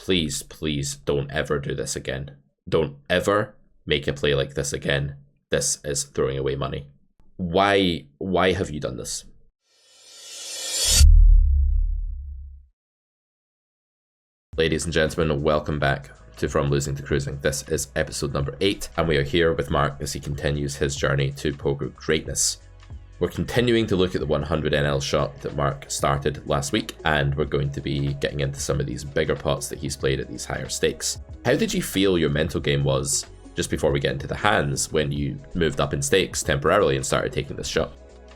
please, please don't ever do this again. Don't ever make a play like this again. This is throwing away money. Why have you done this? Ladies and gentlemen, welcome back to From Losing to Cruising. This is episode number 8, and we are here with Mark as he continues his journey to poker greatness. We're continuing to look at the 100 NL shot that Mark started last week, and we're going to be getting into some of these bigger pots that he's played at these higher stakes. How did you feel your mental game was just before we get into the hands when you moved up in stakes temporarily and started taking this shot?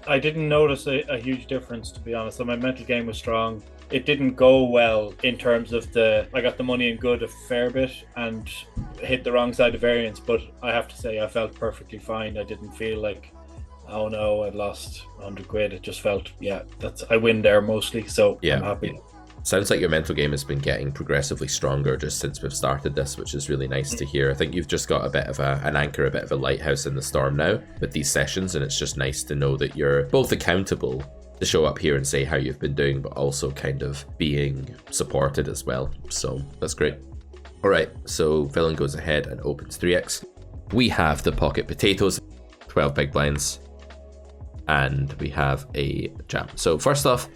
I didn't notice a huge difference, to be honest. So my mental game was strong. It didn't go well in terms of I got the money in good a fair bit and hit the wrong side of variance, but I have to say I felt perfectly fine. I didn't feel like, oh no, I've lost 100 quid. It just felt, yeah, I win there mostly, so yeah. I'm happy. Sounds like your mental game has been getting progressively stronger just since we've started this, which is really nice to hear. I think you've just got a bit of an anchor, a bit of a lighthouse in the storm now with these sessions, and it's just nice to know that you're both accountable to show up here and say how you've been doing, but also kind of being supported as well. So that's great. All right, so villain goes ahead and opens 3x. We have the pocket potatoes, 12 big blinds, and we have a jam. So first off,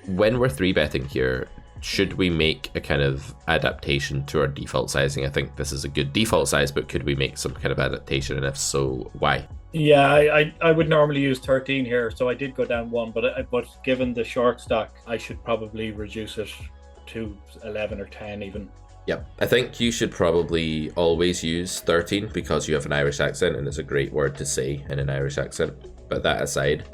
when we're 3-betting here, should we make a kind of adaptation to our default sizing? I think this is a good default size, but could we make some kind of adaptation, and if so, why? Yeah, I would normally use 13 here, so I did go down 1, but given the short stack, I should probably reduce it to 11 or 10 even. Yep, I think you should probably always use 13 because you have an Irish accent and it's a great word to say in an Irish accent. But that aside,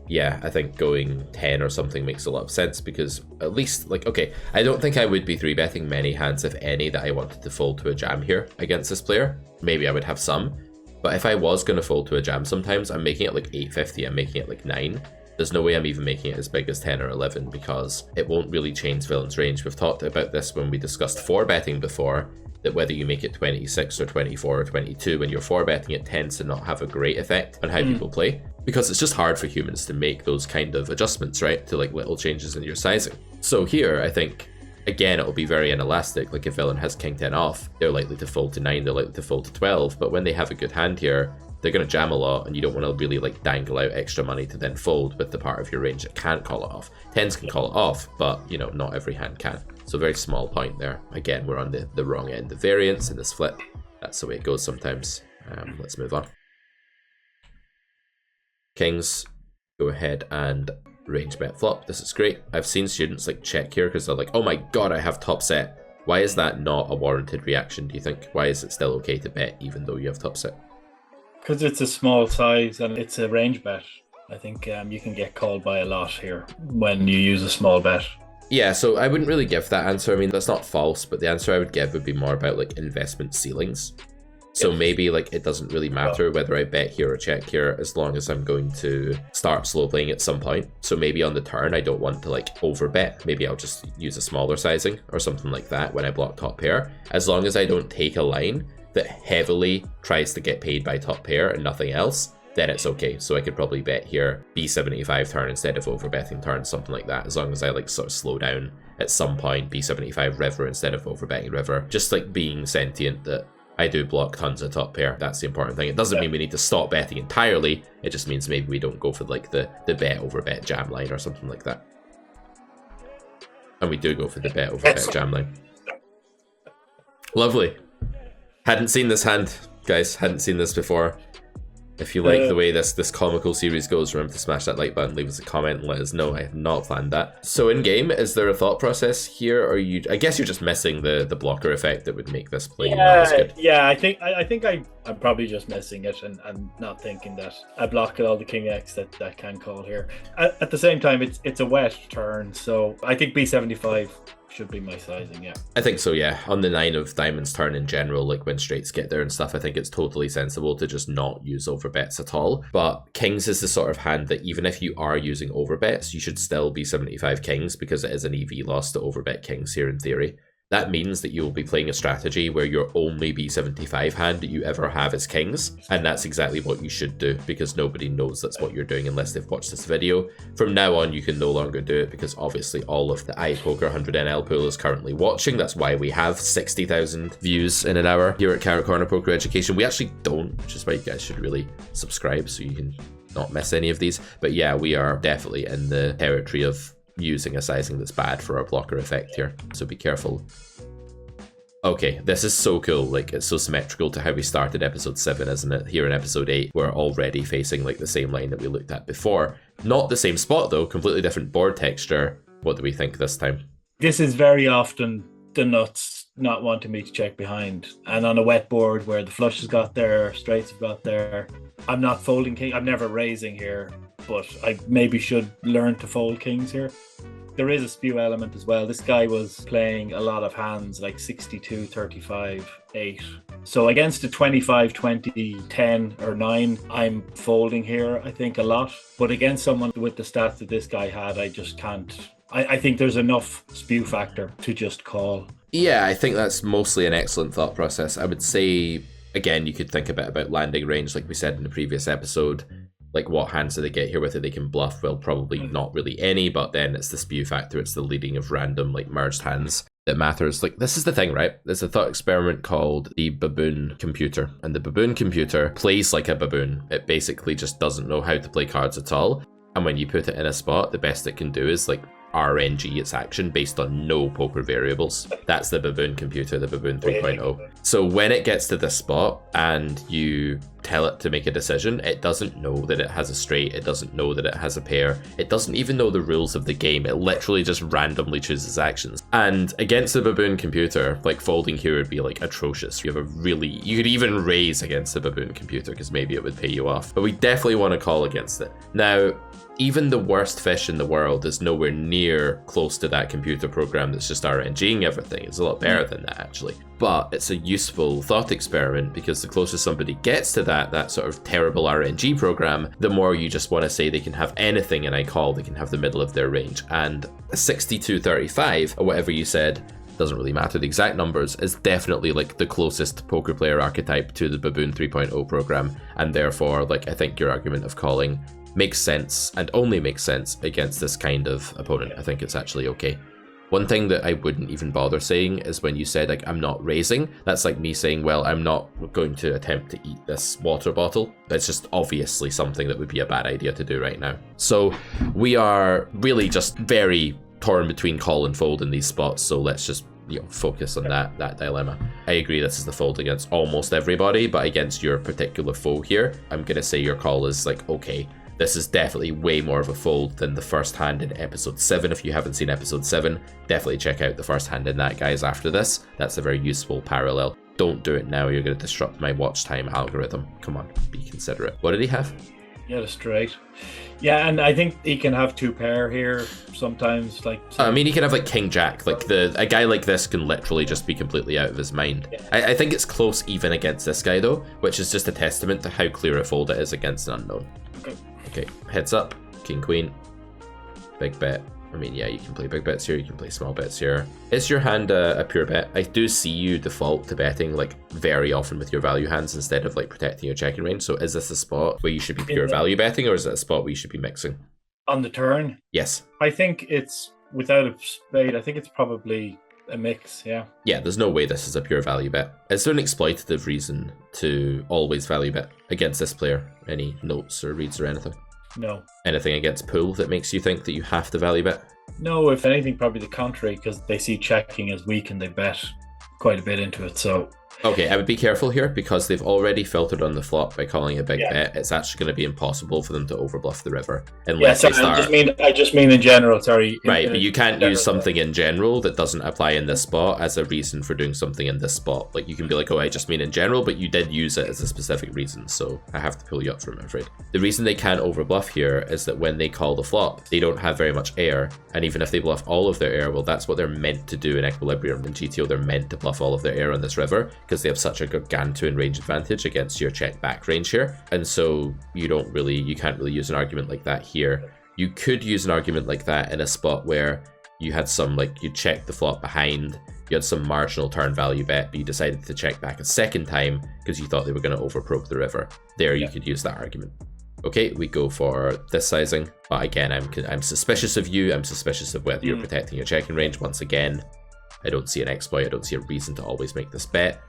yeah, I think going 10 or something makes a lot of sense because at least, like, okay, I don't think I would be 3-betting many hands, if any, that I wanted to fold to a jam here against this player. Maybe I would have some. But if I was going to fold to a jam sometimes, I'm making it like 850, I'm making it like 9. There's no way I'm even making it as big as 10 or 11 because it won't really change villain's range. We've talked about this when we discussed 4-betting before, that whether you make it 26 or 24 or 22, when you're 4-betting, it tends to not have a great effect on how people play because it's just hard for humans to make those kind of adjustments, right? To like little changes in your sizing. So here, I think, again, it'll be very inelastic. Like if villain has king 10 off, they're likely to fold to 9, they're likely to fold to 12. But when they have a good hand here, they're going to jam a lot, and you don't want to really like dangle out extra money to then fold with the part of your range that can't call it off. 10s can call it off, but you know, not every hand can. So very small point there. Again, we're on the wrong end of variance in this flip. That's the way it goes sometimes. Let's move on. Kings go ahead and range bet flop. This is great. I've seen students like check here because they're like, oh my god, I have top set. Why is that not a warranted reaction, do you think? Why is it still okay to bet even though you have top set? Because it's a small size and it's a range bet. I think you can get called by a lot here when you use a small bet. Yeah, so I wouldn't really give that answer. I mean, that's not false, but the answer I would give would be more about like investment ceilings. So maybe like it doesn't really matter whether I bet here or check here as long as I'm going to start slow playing at some point. So maybe on the turn I don't want to like over bet. Maybe I'll just use a smaller sizing or something like that when I block top pair. As long as I don't take a line that heavily tries to get paid by top pair and nothing else, then it's okay. So I could probably bet here B75 turn instead of over betting turn, something like that. As long as I like sort of slow down at some point, B75 river instead of over betting river. Just like being sentient that I do block tons of top pair. That's the important thing. It doesn't mean we need to stop betting entirely. It just means maybe we don't go for like the bet over bet jam line or something like that. And we do go for the bet over bet jam line. Lovely. Hadn't seen this hand, guys. Hadn't seen this before. If you like the way this comical series goes, remember to smash that like button, leave us a comment, and let us know. I have not planned that. So in game, is there a thought process here, or I guess you're just missing the blocker effect that would make this play not as good. Yeah, I think I'm probably just missing it and not thinking that I block all the king X that can call here. At the same time, it's a wet turn, so I think B75 should be my sizing. Yeah, I think so. Yeah, on the 9 of diamonds turn in general, like when straights get there and stuff, I think it's totally sensible to just not use overbets at all. But kings is the sort of hand that even if you are using overbets, you should still be 75 kings because it is an EV loss to overbet kings here in theory. That means that you will be playing a strategy where your only B75 hand that you ever have is kings, and that's exactly what you should do, because nobody knows that's what you're doing unless they've watched this video. From now on, you can no longer do it, because obviously all of the iPoker 100NL pool is currently watching. That's why we have 60,000 views in an hour here at Carrot Corner Poker Education. We actually don't, which is why you guys should really subscribe so you can not miss any of these. But yeah, we are definitely in the territory of using a sizing that's bad for our blocker effect here, so be careful. Okay, this is so cool. Like, it's so symmetrical to how we started episode 7, isn't it? Here in episode 8, we're already facing like the same line that we looked at before. Not the same spot though, completely different board texture. What do we think this time? This is very often the nuts not wanting me to check behind, and on a wet board where the flush has got there, straights have got there, I'm not folding king. I'm never raising here, but I maybe should learn to fold kings here. There is a spew element as well. This guy was playing a lot of hands like 62, 35, 8. So against a 25, 20, 10 or 9, I'm folding here, I think, a lot. But against someone with the stats that this guy had, I just can't. I think there's enough spew factor to just call. Yeah, I think that's mostly an excellent thought process. I would say, again, you could think a bit about landing range, like we said in the previous episode. Like, what hands do they get here with it they can bluff? Well, probably not really any, but then it's the spew factor. It's the leading of random, like, merged hands that matters. Like, this is the thing, right? There's a thought experiment called the baboon computer, and the baboon computer plays like a baboon. It basically just doesn't know how to play cards at all. And when you put it in a spot, the best it can do is, like, RNG its action based on no poker variables. That's the baboon computer, the baboon 3.0. So when it gets to this spot and you tell it to make a decision, it doesn't know that it has a straight, it doesn't know that it has a pair, it doesn't even know the rules of the game. It literally just randomly chooses actions. And against the baboon computer, like, folding here would be like atrocious. You could even raise against the baboon computer because maybe it would pay you off. But we definitely want to call against it. Now, even the worst fish in the world is nowhere near close to that computer program that's just RNGing everything. It's a lot better than that, actually. But it's a useful thought experiment, because the closer somebody gets to that sort of terrible RNG program, the more you just want to say they can have anything and I call, they can have the middle of their range. And 62-35, or whatever you said, doesn't really matter the exact numbers, is definitely like the closest poker player archetype to the Baboon 3.0 program. And therefore, like, I think your argument of calling makes sense, and only makes sense against this kind of opponent. I think it's actually okay. One thing that I wouldn't even bother saying is when you said, like, I'm not raising, that's like me saying, well, I'm not going to attempt to eat this water bottle. That's just obviously something that would be a bad idea to do right now. So we are really just very torn between call and fold in these spots, so let's just, you know, focus on that dilemma. I agree this is the fold against almost everybody, but against your particular foe here, I'm gonna say your call is like, okay, this is definitely way more of a fold than the first hand in episode 7. If you haven't seen episode 7, definitely check out the first hand in that, guys, after this. That's a very useful parallel. Don't do it now, you're going to disrupt my watch time algorithm. Come on, be considerate. What did he have? Yeah, straight. Yeah, and I think he can have 2 pair here sometimes. Like, I mean, he can have like king jack. Like, a guy like this can literally just be completely out of his mind. Yeah. I think it's close even against this guy though, which is just a testament to how clear a fold it is against an unknown. Okay, heads up, king queen, big bet. I mean, yeah, you can play big bets here, you can play small bets here. Is your hand a pure bet? I do see you default to betting like very often with your value hands instead of like protecting your checking range. So is this a spot where you should be pure value betting, or is it a spot where you should be mixing? On the turn? Yes. I think it's, without a spade, I think it's probably a mix, yeah. Yeah, there's no way this is a pure value bet. Is there an exploitative reason to always value bet against this player? Any notes or reads or anything? No. Anything against pool that makes you think that you have to value bet? No, if anything, probably the contrary, because they see checking as weak and they bet quite a bit into it, so... Okay, I would be careful here because they've already filtered on the flop by calling a big bet. It's actually going to be impossible for them to overbluff the river unless they start. I just mean in general. Sorry. Right, but you can't use something in general that doesn't apply in this spot as a reason for doing something in this spot. Like, you can be like, oh, I just mean in general, but you did use it as a specific reason, so I have to pull you up from it, I'm afraid. The reason they can't overbluff here is that when they call the flop, they don't have very much air, and even if they bluff all of their air, well, that's what they're meant to do in Equilibrium. In GTO, they're meant to bluff all of their air on this river, because they have such a gargantuan range advantage against your check back range here. And so you can't really use an argument like that here. You could use an argument like that in a spot where you had some, like, you check the flop behind, You had some marginal turn value bet, but you decided to check back a second time because you thought they were going to overprobe the river. There, you could use that argument. Okay, we go for this sizing, but again, I'm suspicious of you. I'm suspicious of whether you're protecting your checking range. Once again, I don't see an exploit. I don't see a reason to always make this bet.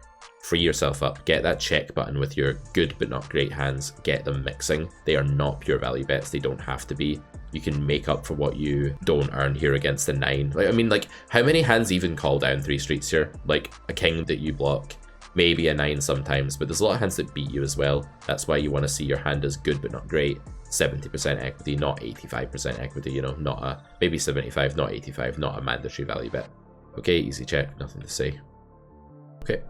Free yourself up. Get that check button with your good but not great hands. Get them mixing. They are not pure value bets. They don't have to be. You can make up for what you don't earn here against the 9. Like, I mean, like, how many hands even call down 3 streets here? Like, a king that you block. Maybe a 9 sometimes, but there's a lot of hands that beat you as well. That's why you want to see your hand as good but not great. 70% equity, not 85% equity, you know, not a, maybe 75, not 85, not a mandatory value bet. Okay, easy check, nothing to say. Okay.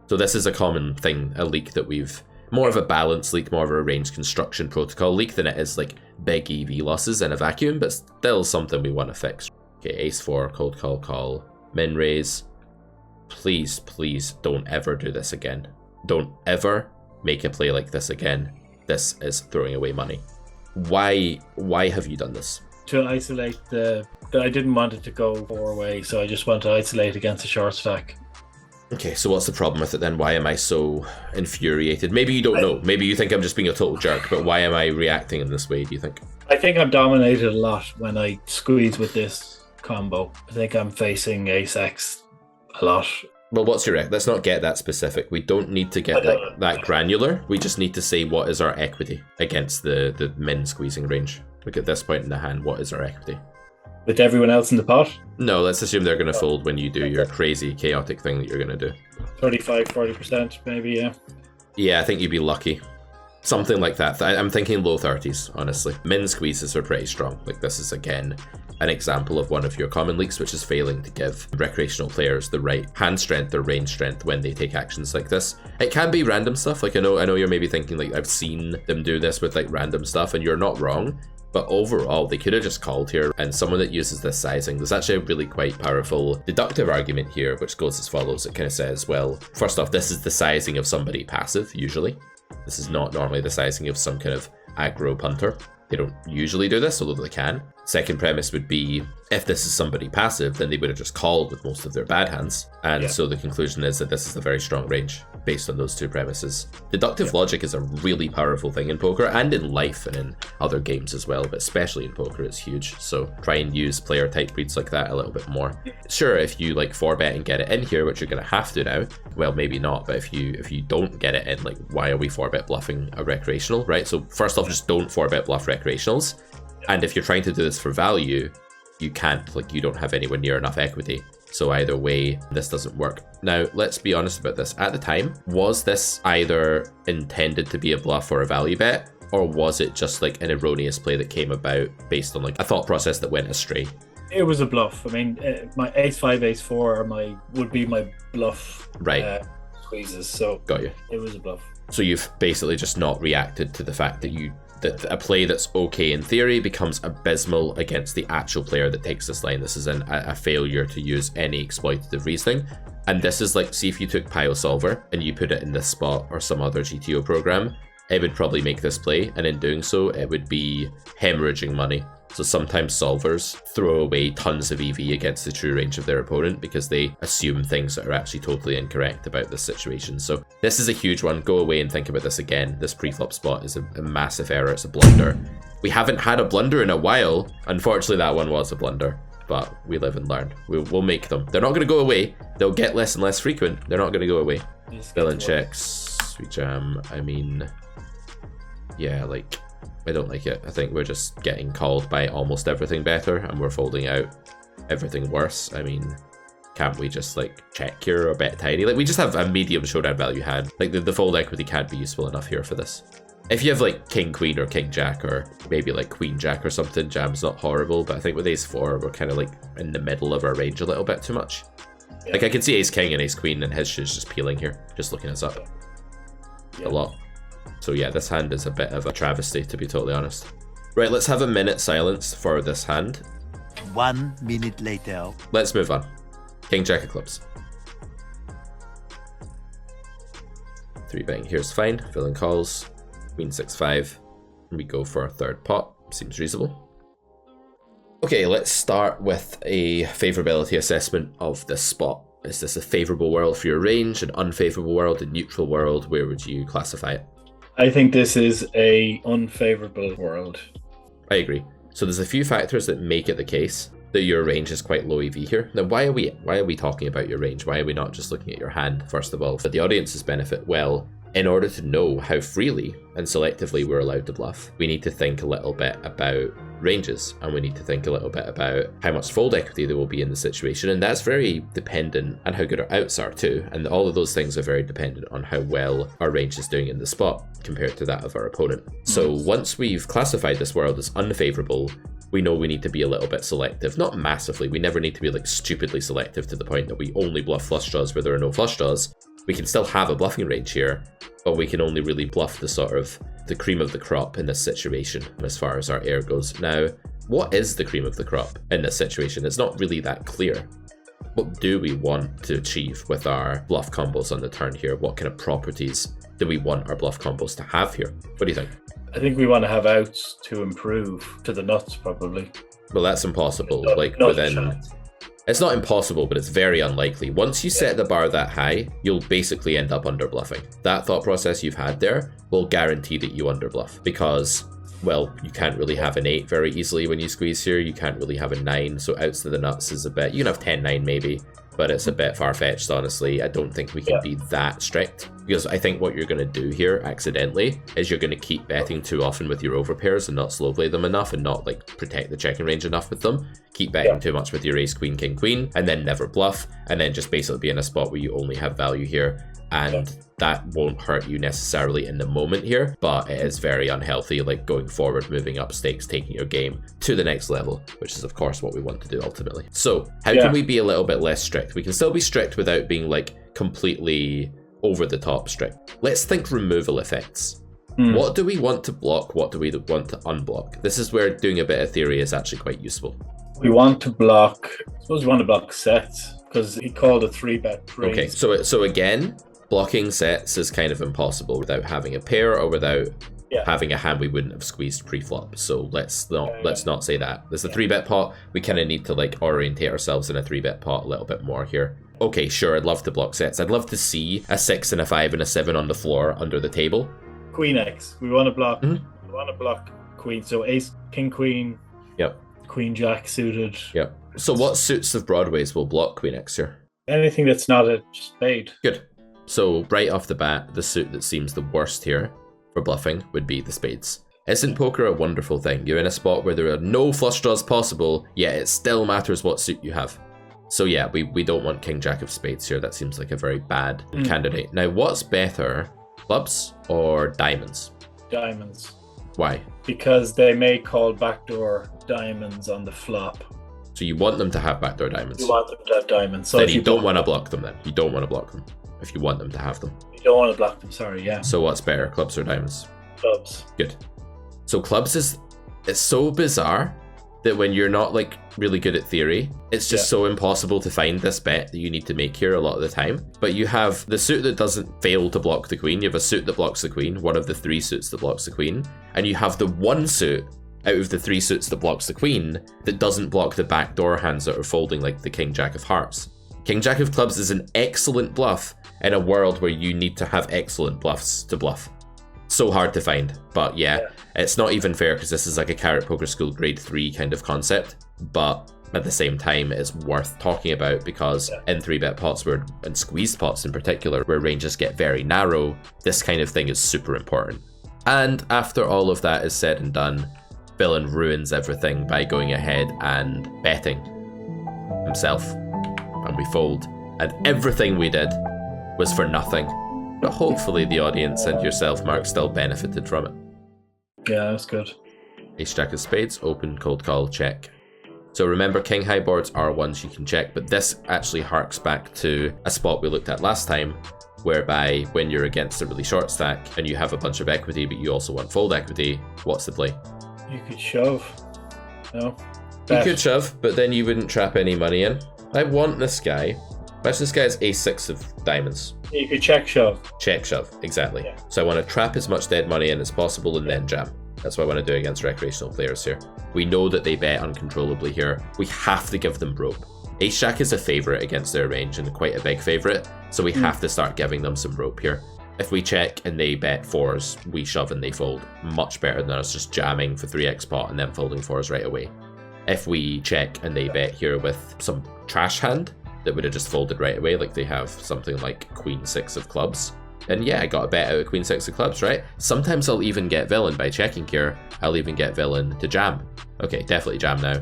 So this is a common thing, a leak that we've, more of a balanced leak, more of a range construction protocol leak than it is like big EV losses in a vacuum, but still something we want to fix. Okay, ace 4, cold call, call, min raise. Please, please don't ever do this again. Don't ever make a play like this again. This is throwing away money. Why have you done this? To isolate I didn't want it to go 4-way, so I just want to isolate against a short stack. Okay, so what's the problem with it then? Why am I so infuriated? Maybe you don't know. Maybe you think I'm just being a total jerk, but why am I reacting in this way, do you think? I think I'm dominated a lot when I squeeze with this combo. I think I'm facing ace-x a lot. Well, what's your let's not get that specific. We don't need to get that granular. We just need to say what is our equity against the min squeezing range. Look at this point in the hand, what is our equity? With everyone else in the pot? No, let's assume they're going to fold when you do your crazy, chaotic thing that you're going to do. 35-40% maybe, yeah. Yeah, I think you'd be lucky. Something like that. I'm thinking low 30s, honestly. Min squeezes are pretty strong. Like, this is, again, an example of one of your common leaks, which is failing to give recreational players the right hand strength or range strength when they take actions like this. It can be random stuff. Like, I know you're maybe thinking, like, I've seen them do this with, like, random stuff, and you're not wrong. But overall, they could have just called here, and someone that uses this sizing, there's actually a really quite powerful deductive argument here, which goes as follows. It kind of says, well, first off, this is the sizing of somebody passive, usually. This is not normally the sizing of some kind of aggro punter. They don't usually do this, although they can. Second premise would be, if this is somebody passive, then they would have just called with most of their bad hands. And so the conclusion is that this is a very strong range based on those two premises. Deductive logic is a really powerful thing in poker and in life and in other games as well, but especially in poker it's huge. So try and use player type reads like that a little bit more. Sure, if you like 4-bet and get it in here, which you're going to have to now, well, maybe not, but if you don't get it in, like, why are we 4-bet bluffing a recreational, right? So first off, just don't 4-bet bluff recreationals. And if you're trying to do this for value, you can't, like, you don't have anywhere near enough equity. So either way, this doesn't work. Now, let's be honest about this. At the time, was this either intended to be a bluff or a value bet? Or was it just like an erroneous play that came about based on like a thought process that went astray? It was a bluff. I mean, my ace-5, ace-4 would be my bluff squeezes. So got you. It was a bluff. So you've basically just not reacted to the fact that a play that's okay in theory becomes abysmal against the actual player that takes this line. This is a failure to use any exploitative reasoning. And this is like, see if you took Pio Solver and you put it in this spot or some other GTO program, it would probably make this play. And in doing so, it would be hemorrhaging money. So sometimes solvers throw away tons of EV against the true range of their opponent because they assume things that are actually totally incorrect about this situation. So this is a huge one. Go away and think about this again. This pre-flop spot is a massive error. It's a blunder. We haven't had a blunder in a while. Unfortunately, that one was a blunder, but we live and learn. We'll make them. They're not going to go away. They'll get less and less frequent. They're not going to go away. Villain checks, sweet jam. I mean, yeah, like, I don't like it. I think we're just getting called by almost everything better and we're folding out everything worse. I mean, can't we just like check here or bet tiny? Like, we just have a medium showdown value hand. Like, the fold equity can't be useful enough here for this. If you have like king queen or king jack or maybe like queen jack or something, jam's not horrible, but I think with ace 4 we're kind of like in the middle of our range a little bit too much. Yeah. Like, I can see ace king and ace queen and his shit's just peeling here, just looking us up a lot. So yeah, this hand is a bit of a travesty, to be totally honest. Right, let's have a minute silence for this hand. 1 minute later. Let's move on. King jack of clubs. 3-betting here's fine. Villain calls. Queen 6-5. And we go for a third pot. Seems reasonable. Okay, let's start with a favorability assessment of this spot. Is this a favourable world for your range, an unfavourable world, a neutral world? Where would you classify it? I think this is a unfavorable world. I agree. So there's a few factors that make it the case that your range is quite low EV here. Now, why are we talking about your range? Why are we not just looking at your hand, first of all? For the audience's benefit, well, in order to know how freely and selectively we're allowed to bluff, we need to think a little bit about ranges, and we need to think a little bit about how much fold equity there will be in the situation, and that's very dependent on how good our outs are too, and all of those things are very dependent on how well our range is doing in the spot compared to that of our opponent. So once we've classified this world as unfavorable, we know we need to be a little bit selective. Not massively, we never need to be like stupidly selective to the point that we only bluff flush draws where there are no flush draws. We can still have a bluffing range here, but we can only really bluff the sort of the cream of the crop in this situation as far as our air goes. Now, what is the cream of the crop in this situation? It's not really that clear. What do we want to achieve with our bluff combos on the turn here? What kind of properties do we want our bluff combos to have here? What do you think? I think we want to have outs to improve to the nuts, probably. Well, that's impossible. Like Not within... chance. It's not impossible, but it's very unlikely. Once you set the bar that high, you'll basically end up under bluffing. That thought process you've had there will guarantee that you under bluff because, well, you can't really have an 8 very easily when you squeeze here. You can't really have a 9, so outs to the nuts is a bit... You can have 10-9 maybe, but it's a bit far-fetched, honestly. I don't think we can be that strict, because I think what you're going to do here accidentally is you're going to keep betting too often with your overpairs and not slow play them enough and not like protect the checking range enough with them. Keep betting too much with your ace, queen, king, queen, and then never bluff, and then just basically be in a spot where you only have value here, and that won't hurt you necessarily in the moment here, but it is very unhealthy, like going forward, moving up stakes, taking your game to the next level, which is of course what we want to do ultimately. So how can we be a little bit less strict? We can still be strict without being like completely over the top strict. Let's think removal effects. What do we want to block? What do we want to unblock? This is where doing a bit of theory is actually quite useful. We want to block, I suppose we want to block sets, because he called a 3-bet range. Okay, so again, blocking sets is kind of impossible without having a pair or without having a hand we wouldn't have squeezed pre-flop. So let's not say that. There's a 3-bet pot. We kind of need to like orientate ourselves in a 3-bet pot a little bit more here. Okay, sure, I'd love to block sets. I'd love to see a 6 and a 5 and a 7 on the floor under the table. Queen X. We want to block. We want to block queen. So ace, king, queen. Yep. Queen Jack suited. Yep. So what suits of Broadway's will block Queen X here? Anything that's not a spade. Good. So right off the bat, the suit that seems the worst here for bluffing would be the spades. Isn't poker a wonderful thing? You're in a spot where there are no flush draws possible, yet it still matters what suit you have. So yeah, we don't want King Jack of spades here. That seems like a very bad candidate. Now, what's better, clubs or diamonds? Diamonds. Why? Because they may call backdoor diamonds on the flop. So you want them to have backdoor diamonds? You want them to have diamonds. So then you don't want to block them then. You don't want to block them if you want them to have them. You don't want to block them, sorry, yeah. So what's better, clubs or diamonds? Clubs. Good. So clubs it's so bizarre that when you're not like really good at theory, it's just so impossible to find this bet that you need to make here a lot of the time. But you have the suit that doesn't fail to block the queen. You have a suit that blocks the queen, one of the 3 suits that blocks the queen. And you have the one suit out of the 3 suits that blocks the queen that doesn't block the backdoor hands that are folding, like the King Jack of hearts. King Jack of clubs is an excellent bluff in a world where you need to have excellent bluffs to bluff. So hard to find, but it's not even fair because this is like a Carrot Poker School grade 3 kind of concept, but at the same time it's worth talking about because in 3-bet pots and squeezed pots in particular, where ranges get very narrow, this kind of thing is super important. And after all of that is said and done, Villain ruins everything by going ahead and betting himself, and we fold, and everything we did was for nothing. But hopefully the audience and yourself, Mark, still benefited from it. Yeah, that's good. Ace Jack of spades, open, cold call, check. So remember, king high boards are ones you can check, but this actually harks back to a spot we looked at last time, whereby when you're against a really short stack and you have a bunch of equity, but you also want fold equity, what's the play? You could shove. No? You could shove, but then you wouldn't trap any money in. I want this guy. Watch, this guy's ace-6 of diamonds. You could check shove. Check shove, exactly. Yeah. So I want to trap as much dead money in as possible and then jam. That's what I want to do against recreational players here. We know that they bet uncontrollably here. We have to give them rope. Ace Jack is a favourite against their range and quite a big favourite, so we have to start giving them some rope here. If we check and they bet 4s, we shove and they fold. Much better than us just jamming for 3x pot and then folding 4s right away. If we check and they bet here with some trash hand that would have just folded right away, like they have something like Queen 6 of clubs, and yeah, I got a bet out of Queen 6 of clubs, right? Sometimes I'll even get villain by checking here. I'll even get villain to jam. Okay, definitely jam now.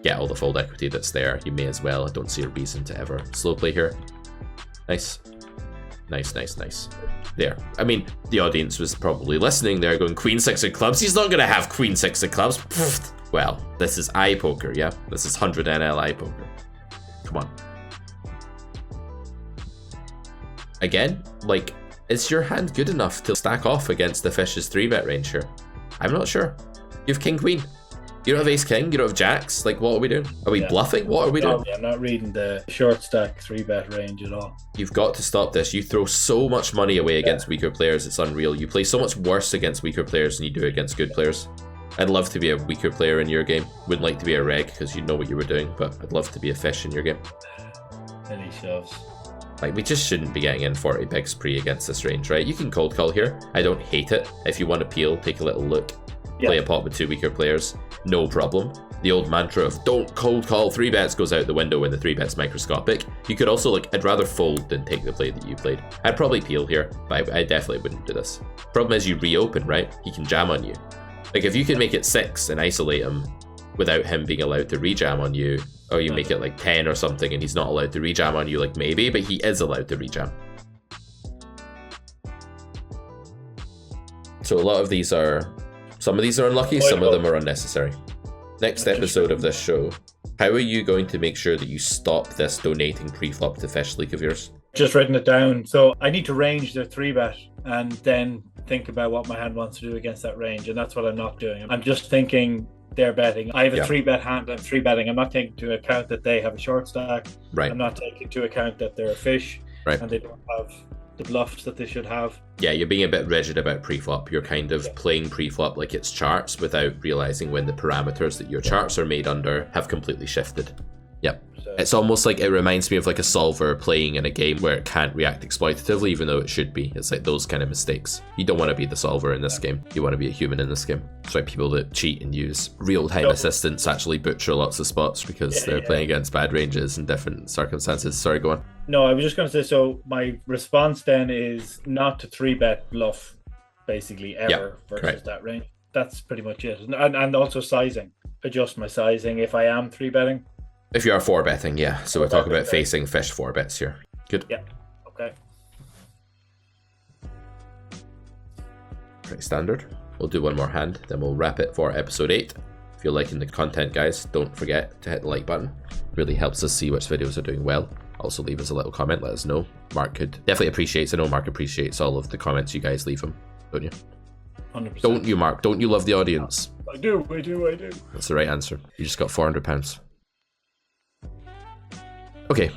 Get all the fold equity that's there. You may as well. I don't see a reason to ever slow play here. Nice. Nice, nice, nice. There. I mean, the audience was probably listening there going, Queen 6 of clubs? He's not going to have Queen 6 of clubs. Pfft. Well, this is eye poker, yeah? This is 100 NL eye poker. Come on. Again, like, is your hand good enough to stack off against the fish's 3-bet range here? I'm not sure. You have King Queen. You don't have Ace King, you don't have Jacks. Like, what are we doing? Are we bluffing? What are we doing? I'm not reading the short stack 3-bet range at all. You've got to stop this. You throw so much money away against weaker players, it's unreal. You play so much worse against weaker players than you do against good players. I'd love to be a weaker player in your game. Wouldn't like to be a reg because you know what you were doing, but I'd love to be a fish in your game. Any shoves. Like, we just shouldn't be getting in 40 bigs pre against this range, right? You can cold call here. I don't hate it. If you want to peel, take a little look. Play a pot with 2 weaker players. No problem. The old mantra of don't cold call 3-bets goes out the window when the 3-bet's microscopic. You could also, like, I'd rather fold than take the play that you played. I'd probably peel here, but I definitely wouldn't do this. Problem is you reopen, right? He can jam on you. Like, if you can make it 6 and isolate him without him being allowed to rejam on you, or you make it like 10 or something and he's not allowed to rejam on you, like maybe, but he is allowed to rejam. So a lot of these are, some of these are unlucky, some of them are unnecessary. Next episode of this show, how are you going to make sure that you stop this donating pre-flop to fish leak of yours? Just written it down. So I need to range their 3-bet and then think about what my hand wants to do against that range, and that's what I'm not doing. I'm just thinking they're betting. I have a 3-bet hand, I'm 3-betting. I'm not taking into account that they have a short stack. Right. I'm not taking into account that they're a fish, right, and they don't have the bluffs that they should have. Yeah, you're being a bit rigid about pre-flop. You're kind of playing pre-flop like it's charts without realizing when the parameters that your charts are made under have completely shifted. Yep. So it's almost like, it reminds me of like a solver playing in a game where it can't react exploitatively even though it should be. It's like those kind of mistakes. You don't want to be the solver in this game. You want to be a human in this game. That's why people that cheat and use real-time assistants actually butcher lots of spots because they're playing against bad ranges in different circumstances. Sorry, go on. No, I was just going to say, so my response then is not to 3-bet bluff basically ever versus that range. That's pretty much it. And also sizing. Adjust my sizing if I am 3-betting. If you are 4-betting, yeah. So we're talking about facing fish 4-bets here. Good. Yeah. Okay. Pretty standard. We'll do one more hand, then we'll wrap it for episode 8. If you're liking the content, guys, don't forget to hit the like button. It really helps us see which videos are doing well. Also leave us a little comment, let us know. Mark could definitely appreciates, I know Mark appreciates all of the comments you guys leave him, don't you? 100%. Don't you, Mark? Don't you love the audience? I do. That's the right answer. You just got £400. Okay,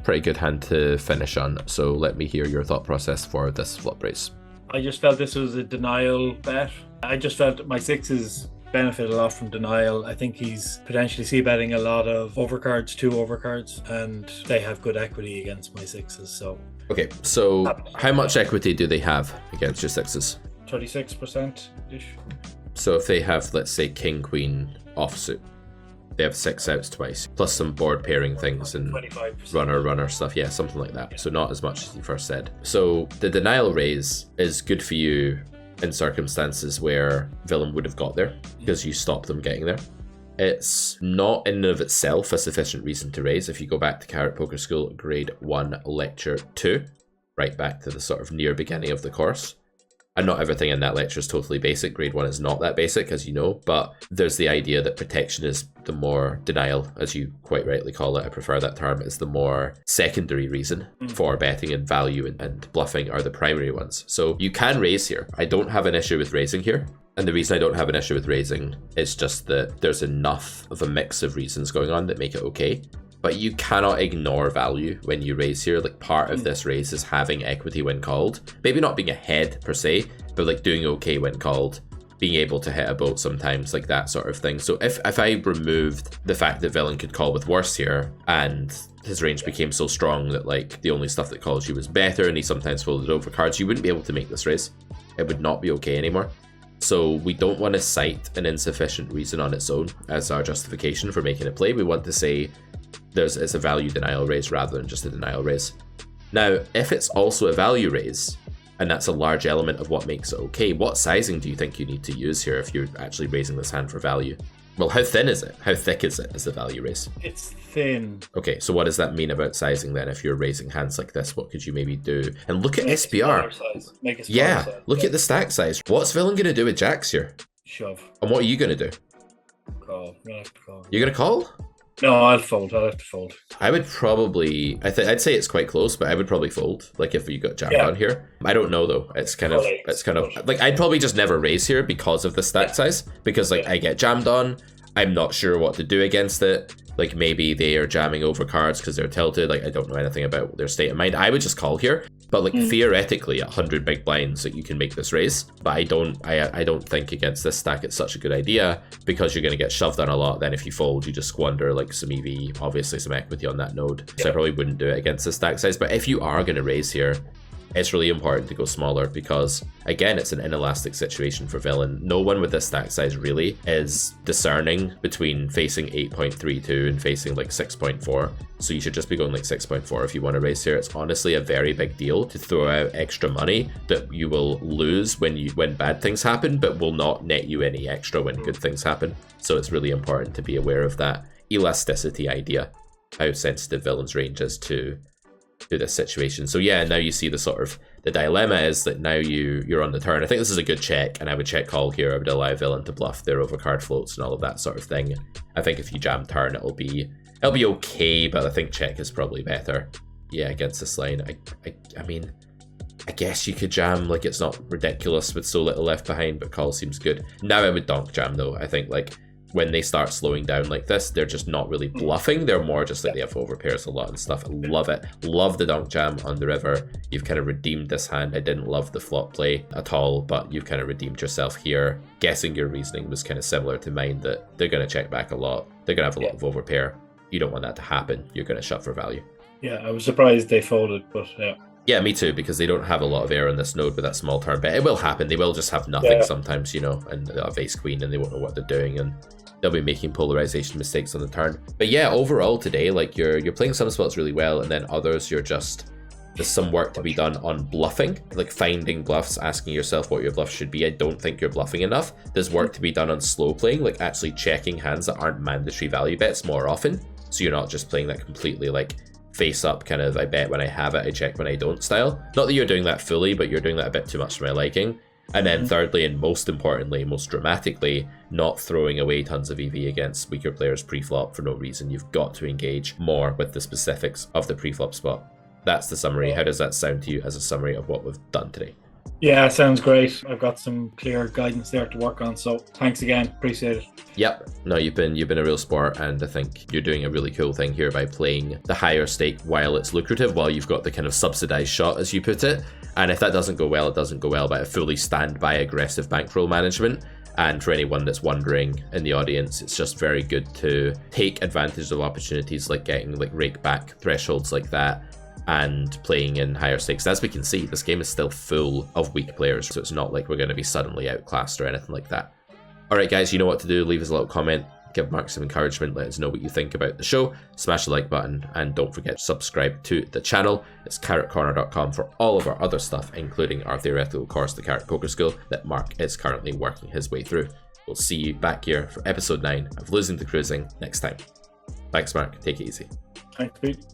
pretty good hand to finish on, so let me hear your thought process for this flop raise. I just felt this was a denial bet. I just felt my 6s benefit a lot from denial. I think he's potentially c-betting a lot of overcards, 2 overcards, and they have good equity against my 6s, so... Okay, so how much equity do they have against your 6s? 36%-ish. So if they have, let's say, King, Queen, offsuit, they have 6 outs twice, plus some board pairing things and 25%. runner stuff, yeah, something like that. So not as much as you first said. So the denial raise is good for you in circumstances where villain would have got there because you stop them getting there. It's not in and of itself a sufficient reason to raise. If you go back to Carrot Poker School grade 1 lecture 2, right back to the sort of near beginning of the course, and not everything in that lecture is totally basic. Grade 1 is not that basic, as you know, but there's the idea that protection is the more, denial, as you quite rightly call it, I prefer that term, is the more secondary reason for betting, and value and bluffing are the primary ones. So you can raise here. I don't have an issue with raising here. And the reason I don't have an issue with raising is just that there's enough of a mix of reasons going on that make it okay. But you cannot ignore value when you raise here. Like, part of this raise is having equity when called. Maybe not being ahead per se, but like doing okay when called. being able to hit a boat sometimes, like that sort of thing. So if I removed the fact that villain could call with worse here, and his range became so strong that like the only stuff that calls you was better, and he sometimes folded over cards, you wouldn't be able to make this race. It would not be okay anymore. So we don't want to cite an insufficient reason on its own as our justification for making a play. We want to say it's a value denial raise rather than just a denial raise. Now, if it's also a value raise, and that's a large element of what makes it okay, what sizing do you think you need to use here if you're actually raising this hand for value? Well, how thin is it? How thick is it as a value raise? It's thin. Okay, so what does that mean about sizing then? If you're raising hands like this, what could you maybe do? And look at Make SPR. Make it smaller Yeah, size. look at the stack size. What's villain going to do with jacks here? Shove. And what are you going to do? Call. I'm gonna have to call. You're going to call? No, I'll fold. I'll have to fold. I would probably, I'd say it's quite close, but I would probably fold. Like if you got jammed on here, I don't know though. It's kind of like I'd probably just never raise here because of the stack size. Because like I get jammed on, I'm not sure what to do against it. Like maybe they are jamming over cards because they're tilted. Like I don't know anything about their state of mind. I would just call here. But like theoretically, 100 big blinds that you can make this raise. But I don't think against this stack it's such a good idea because you're going to get shoved on a lot. Then if you fold, you just squander like some EV, obviously some equity on that node. So I probably wouldn't do it against the stack size. But if you are going to raise here, it's really important to go smaller because, again, it's an inelastic situation for villain. No one with this stack size really is discerning between facing 8.32 and facing like 6.4. So you should just be going like 6.4 if you want to raise here. It's honestly a very big deal to throw out extra money that you will lose when bad things happen, but will not net you any extra when good things happen. So it's really important to be aware of that elasticity idea, how sensitive villain's range is to this situation. So yeah, now you see the dilemma is that now you're on the turn. I think this is a good check, and I would check call here. I would allow villain to bluff their overcard floats and all of that sort of thing. I think if you jam turn, it'll be okay, but I think check is probably better. Yeah, against this line, I mean, I guess you could jam, like it's not ridiculous with so little left behind, but call seems good. Now I would donk jam though. I think like when they start slowing down like this, they're just not really bluffing. They're more just like they have overpairs a lot and stuff. I love it. Love the donk jam on the river. You've kind of redeemed this hand. I didn't love the flop play at all, but you've kind of redeemed yourself here. Guessing your reasoning was kind of similar to mine, that they're going to check back a lot. They're going to have a lot of overpair. You don't want that to happen. You're going to shove for value. Yeah, I was surprised they folded, but yeah. Yeah, me too, because they don't have a lot of air on this node with that small turn bet. It will happen. They will just have nothing sometimes, you know, and they'll have ace queen and they won't know what they're doing, and they'll be making polarization mistakes on the turn. But yeah, overall today, like you're playing some spots really well, and then others there's some work to be done on bluffing, like finding bluffs, asking yourself what your bluff should be. I don't think you're bluffing enough. There's work to be done on slow playing, like actually checking hands that aren't mandatory value bets more often. So you're not just playing that completely like face up kind of I bet when I have it, I check when I don't style. Not that you're doing that fully, but you're doing that a bit too much for my liking. And then thirdly, and most importantly, most dramatically, not throwing away tons of EV against weaker players pre-flop for no reason. You've got to engage more with the specifics of the pre-flop spot. That's the summary. How does that sound to you as a summary of what we've done today? Yeah, sounds great. I've got some clear guidance there to work on, so thanks again. Appreciate it. Yep. No, you've been a real sport, and I think you're doing a really cool thing here by playing the higher stake while it's lucrative, while you've got the kind of subsidized shot, as you put it. And if that doesn't go well, it doesn't go well, but I fully stand by aggressive bankroll management. And for anyone that's wondering in the audience, it's just very good to take advantage of opportunities like getting like rake back thresholds like that and playing in higher stakes. As we can see, this game is still full of weak players, so it's not like we're going to be suddenly outclassed or anything like that. Alright guys, you know what to do. Leave us a little comment, give Mark some encouragement, let us know what you think about the show, smash the like button, and don't forget to subscribe to the channel. It's carrotcorner.com for all of our other stuff, including our theoretical course, the Carrot Poker School, that Mark is currently working his way through. We'll see you back here for episode 9 of Losing to Cruising next time. Thanks Mark, take it easy. Thanks Pete.